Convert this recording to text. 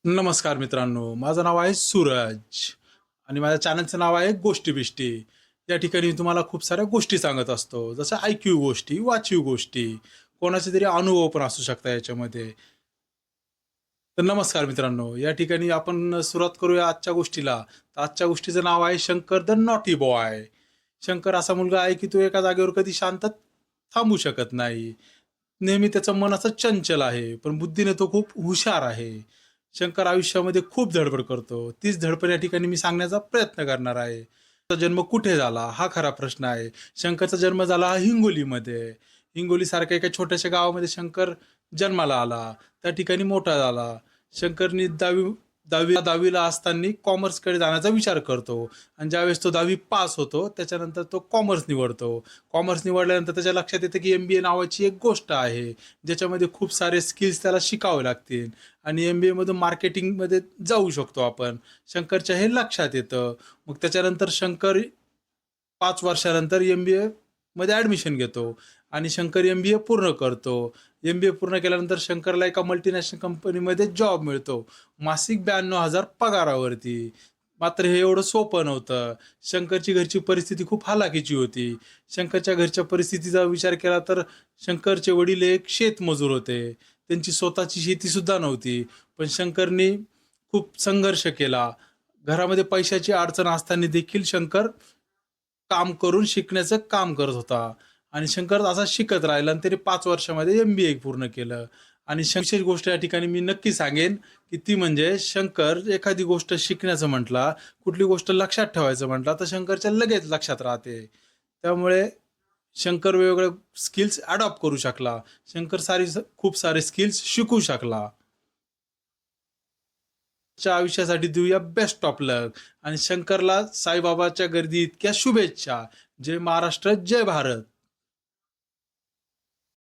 नमस्कार मित्रांनो, माझं नाव आहे सूरज आणि माझ्या चॅनलचं नाव आहे गोष्टी बिष्टी. या ठिकाणी मी तुम्हाला खूप साऱ्या गोष्टी सांगत असतो. जसं ऐकीव गोष्टी, वाचीव गोष्टी, कोणाचे तरी अनुभव पण असू शकतात याच्यामध्ये. तर नमस्कार मित्रांनो, या ठिकाणी आपण सुरुवात करूया आजच्या गोष्टीला. तर आजच्या गोष्टीचं नाव आहे Shankar the naughty boy. Shankar असा मुलगा आहे की तो एका जागेवर कधी शांत थांबू शकत नाही. नेहमी त्याचं मन असं चंचल आहे, पण बुद्धीने तो खूप हुशार आहे. शंकर आयुष्यामध्ये खूप धडपड करतो. तीच धडपड या ठिकाणी मी सांगण्याचा प्रयत्न करणार आहे. त्याचा जन्म कुठे झाला? हा खरा प्रश्न आहे. शंकरचा जन्म झाला हा हिंगोलीमध्ये. हिंगोलीसारख्या एका छोट्याशा गावामध्ये शंकर जन्माला आला. त्या ठिकाणी मोठा झाला. शंकरनी 10वीला असताना कॉमर्सकडे जाण्याचा विचार करतो आणि ज्यावेळेस तो 10वी पास होतो, त्याच्यानंतर तो कॉमर्स निवडतो. कॉमर्स निवडल्यानंतर त्याच्या लक्षात येतं की एम-बी-ए नावाची एक गोष्ट आहे, ज्याच्यामध्ये खूप सारे स्किल्स त्याला शिकावे लागतील आणि एम-बी-एमधून मार्केटिंगमध्ये जाऊ शकतो आपण. शंकरच्या हे लक्षात येतं. मग त्याच्यानंतर शंकर 5 वर्षानंतर एम-बी-ए मध्ये ॲडमिशन घेतो आणि शंकर एम-बी-ए पूर्ण करतो. एम-बी-ए पूर्ण केल्यानंतर शंकरला एका मल्टीनॅशनल कंपनीमध्ये जॉब मिळतो. मासिक 92,000 पगारावरती. मात्र हे एवढं सोपं नव्हतं. शंकरची घरची परिस्थिती खूप हलाखीची होती. शंकरच्या घरच्या परिस्थितीचा विचार केला तर शंकरचे वडील एक शेतमजूर होते. त्यांची स्वतःची शेतीसुद्धा नव्हती. पण शंकरनी खूप संघर्ष केला. घरामध्ये पैशाची अडचण असताना देखील शंकर काम करून शिकण्याचं काम करत होता आणि शंकर असा शिकत राहिला आणि त्याने 5 वर्षामध्ये एम-बी-ए पूर्ण केलं आणि विशेष गोष्ट या ठिकाणी मी नक्की सांगेन, की ती म्हणजे शंकर एखादी गोष्ट शिकण्याचं म्हटला, कुठली गोष्ट लक्षात ठेवायचं म्हटला, तर शंकरच्या लगेच लक्षात राहते. त्यामुळे शंकर वेगवेगळे स्किल्स अडॉप्ट करू शकला. शंकर खूप सारे स्किल्स शिकू शकला. च्या आयुष्यासाठी देऊया बेस्ट ऑफ लक आणि शंकरला साईबाबाच्या गर्दी इतक्या शुभेच्छा. जय महाराष्ट्र, जय भारत.